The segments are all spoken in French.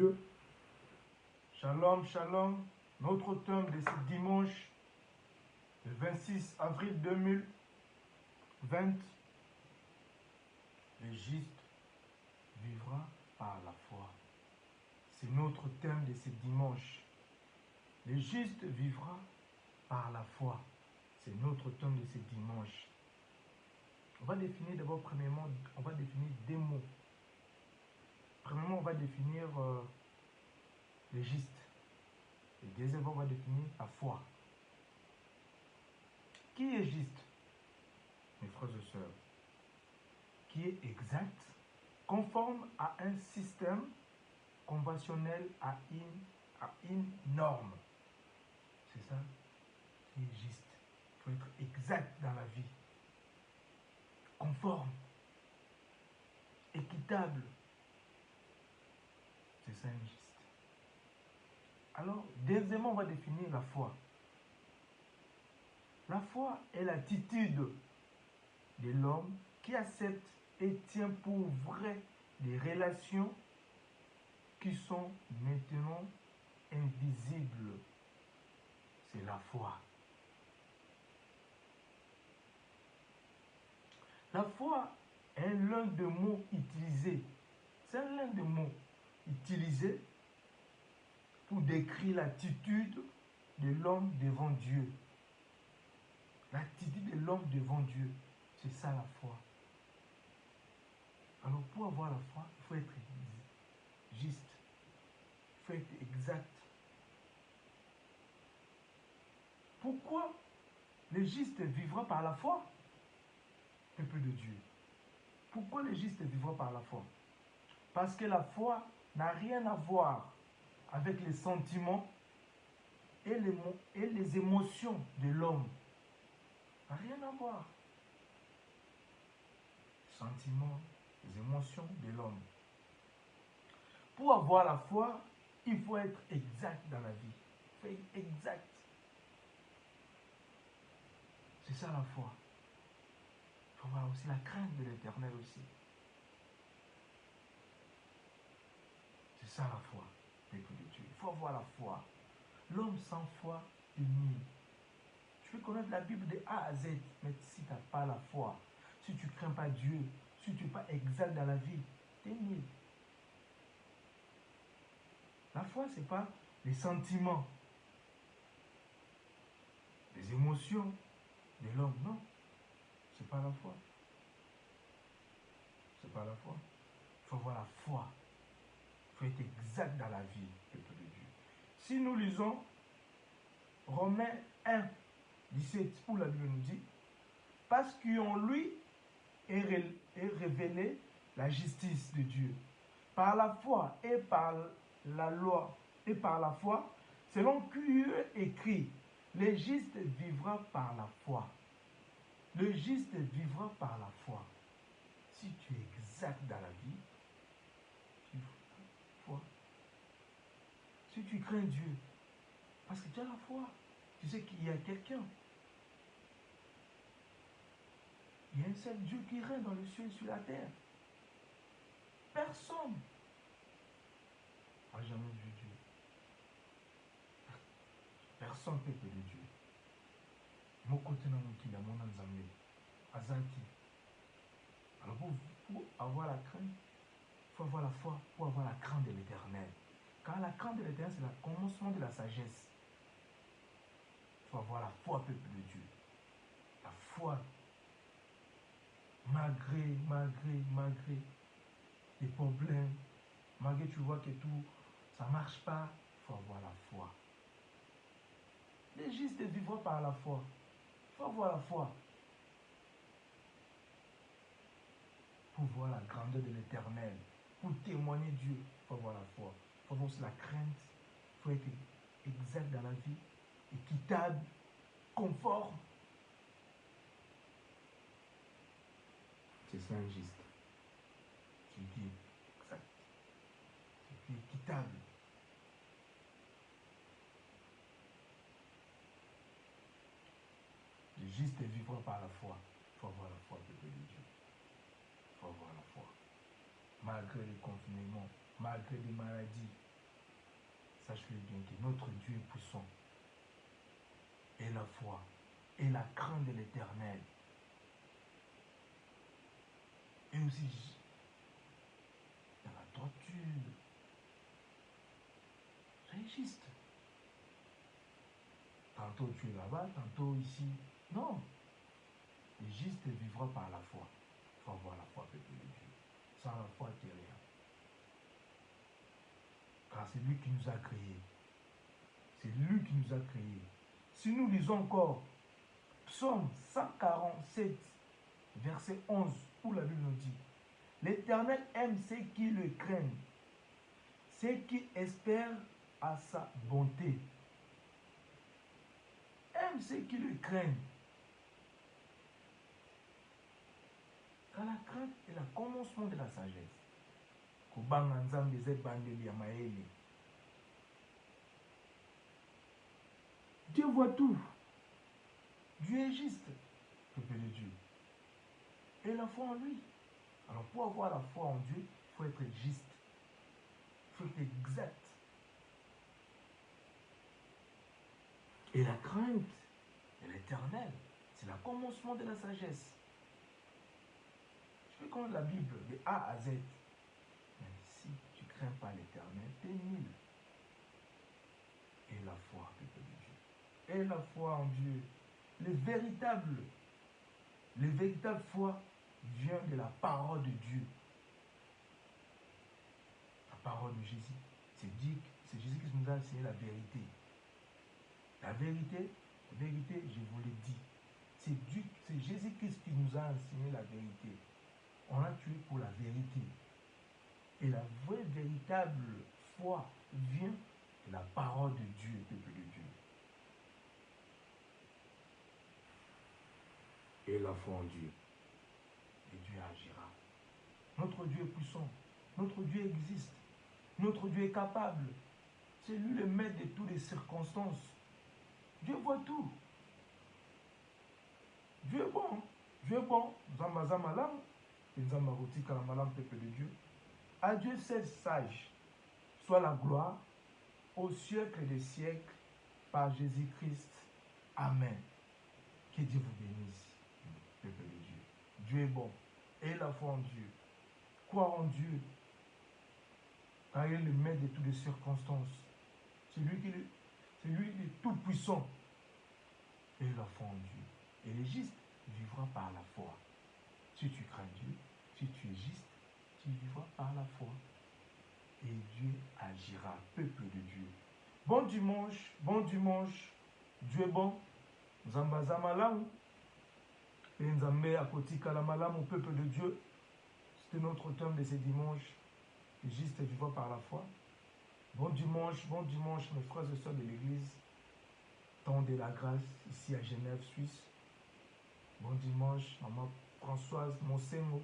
Dieu. Shalom, shalom. Notre thème de ce dimanche, le 26 avril 2020. Le juste vivra par la foi. C'est notre thème de ce dimanche. Le juste vivra par la foi. C'est notre thème de ce dimanche. On va définir d'abord, premièrement, on va définir des mots. Premièrement, on va définir le juste. Et deuxièmement, on va définir la foi. Qui est juste, mes frères et sœurs? Qui est exact, conforme à un système conventionnel, à une norme. C'est ça qui est juste. Il faut être exact dans la vie. Conforme. Équitable. C'est ça un juste. Alors, deuxièmement, on va définir la foi. La foi est l'attitude de l'homme qui accepte et tient pour vrai des relations qui sont maintenant invisibles. C'est la foi. La foi est l'un des mots utilisés. C'est l'un des mots utilisés pour décrire l'attitude de l'homme devant Dieu. L'attitude de l'homme devant Dieu, c'est ça la foi. Alors pour avoir la foi, il faut être juste. Il faut être exact. Pourquoi le juste vivra par la foi? Peuple de Dieu. Pourquoi le juste vivra par la foi? Parce que la foi n'a rien à voir avec les sentiments et les émotions de l'homme. Rien à voir. Les sentiments, les émotions de l'homme. Pour avoir la foi, il faut être exact dans la vie. Il faut être exact. C'est ça la foi. Il faut avoir aussi la crainte de l'Éternel aussi. C'est ça la foi, peuple de Dieu. Il faut avoir la foi. L'homme sans foi est nul. Tu peux connaître la Bible de A à Z, mais si tu n'as pas la foi, si tu ne crains pas Dieu, si tu n'es pas exact dans la vie, tu es nul. La foi, ce n'est pas les sentiments, les émotions de l'homme, non. Ce n'est pas la foi. Ce n'est pas la foi. Il faut avoir la foi. Il faut être exact dans la vie, peuple de Dieu. Si nous lisons Romains 1, 17, où la Bible nous dit, parce qu'en lui est révélée la justice de Dieu, par la foi et par la loi et par la foi, selon qu'il est écrit, le juste vivra par la foi. Le juste vivra par la foi. Si tu es exact dans la vie, tu as foi. Si tu crains Dieu, parce que tu as la foi, tu sais qu'il y a quelqu'un. Il y a un seul Dieu qui règne dans le ciel et sur la terre. Personne n'a jamais vu Dieu. Personne ne peut de Dieu. Mon côté n'a pas mon ensemble. Azanti. Alors pour avoir la crainte, il faut avoir la foi, pour avoir la crainte de l'Éternel. Car la crainte de l'Éternel, c'est le commencement de la sagesse. Il faut avoir la foi, peuple de Dieu. La foi. Malgré les problèmes, malgré tu vois que tout, ça ne marche pas, il faut avoir la foi. Les justes vivront par la foi. Il faut avoir la foi. Pour voir la grandeur de l'Éternel, pour témoigner Dieu, il faut avoir la foi. Il faut avoir aussi la crainte. Il faut être exact dans la vie, équitable, conforme. C'est ça un juste. Celui qui est exact. Celui qui est équitable. Le juste vivra par la foi. Il faut avoir la foi, peuple de Dieu. Il faut avoir la foi. Malgré les confinements, malgré les maladies, sache-le bien que notre Dieu est puissant. Et la foi, et la crainte de l'Éternel. Et aussi dans la droiture. C'est juste. Tantôt tu es là-bas, tantôt ici. Non. Le juste vivra par la foi. Il faut avoir la foi, peuple de Dieu. Sans la foi, tu n'es rien. Car c'est lui qui nous a créés. C'est lui qui nous a créés. Si nous lisons encore Psaume 147, verset 11, où la Bible nous dit, l'Éternel aime ceux qui le craignent, ceux qui espèrent à sa bonté. Aime ceux qui le craignent. Car la crainte est le commencement de la sagesse. Dieu voit tout. Dieu est juste, peuple de Dieu. Et la foi en lui. Alors pour avoir la foi en Dieu, il faut être juste. Il faut être exact. Et la crainte de l'Éternel, c'est le commencement de la sagesse. Je peux connaître la Bible de A à Z. Mais si tu ne crains pas l'Éternel, tu es nul. Et la foi, peuple de Dieu. Et la foi en Dieu. Le véritable foi vient de la parole de Dieu. La parole de Jésus. C'est Jésus qui nous a enseigné la vérité. La vérité, je vous l'ai dit. C'est Jésus-Christ qui nous a enseigné la vérité. On a tué pour la vérité. Et la vraie, véritable foi vient de la parole de Dieu, peuple de Dieu. Et la foi en Dieu. Et Dieu agira. Notre Dieu est puissant. Notre Dieu existe. Notre Dieu est capable. C'est lui le maître de toutes les circonstances. Dieu voit tout. Dieu est bon. Dieu est bon. Zamba malam. Et Zamba rotika la malam, peuple de Dieu. À Dieu seul sage, soit la gloire au siècle des siècles par Jésus-Christ. Amen. Que Dieu vous bénisse, peuple de Dieu. Dieu est bon. Et la foi en Dieu. Croire en Dieu. Car il est le maître de toutes les circonstances. C'est lui qui est tout puissant. Et la foi en Dieu. Et le juste vivra par la foi. Si tu crains Dieu, si tu es juste, tu vivras par la foi. Et Dieu agira, peuple de Dieu. Bon dimanche, bon dimanche. Dieu est bon. Zambaza malamu. Et Nzambe akotika la malamu, peuple de Dieu. C'était notre thème de ce dimanche. Le juste vivra par la foi. Bon dimanche, mes frères et sœurs de l'église. Temps de la grâce, ici à Genève, Suisse. Bon dimanche, maman Françoise Monsengo.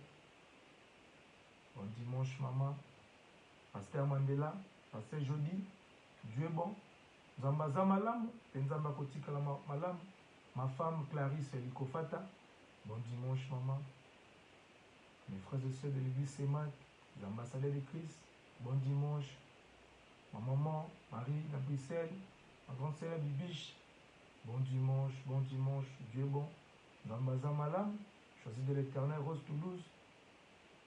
Bon dimanche, maman. Pasteur Mandela, Pasteur Jody. Dieu est bon. Zambaza Malam, Nzamba Kotika Malam. Ma femme Clarisse Likofata. Bon dimanche, maman. Mes frères et sœurs de l'église Semak, les ambassadeurs de Christ. Bon dimanche. Ma maman, Marie, la Bruxelles. Ma grande sœur Bibiche. Bon dimanche, Dieu est bon. Zambaza Malam, choisi de l'Éternel, Rose Toulouse.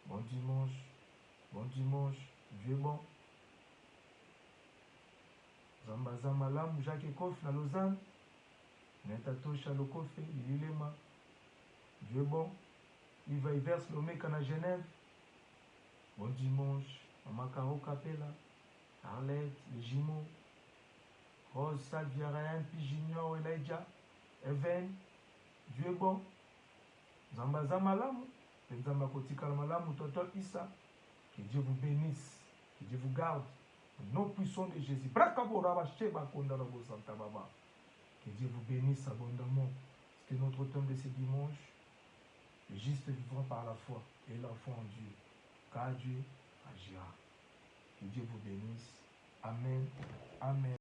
Bon dimanche, Dieu est bon. Zambaza Malam, Jacques Ekof, la Lausanne. Netato Chalokofe, Lilema. Dieu est bon. Yves Ivers, Lomeka à Genève. Bon dimanche, Maman Caro Capella. Arlette, les Jumeaux. Rose, Salvia, Ryan, Junior, Elijah. Even. Dieu est bon. Zambaza Malam. Nzamba Kotika Malam, Toto Issa. Que Dieu vous bénisse. Que Dieu vous garde. Au nom puissant de Jésus. Que Dieu vous bénisse abondamment. C'était notre thème de ce dimanche. Les justes vivront par la foi et la foi en Dieu. Car Dieu agira. Que Dieu vous bénisse. Amen. Amen.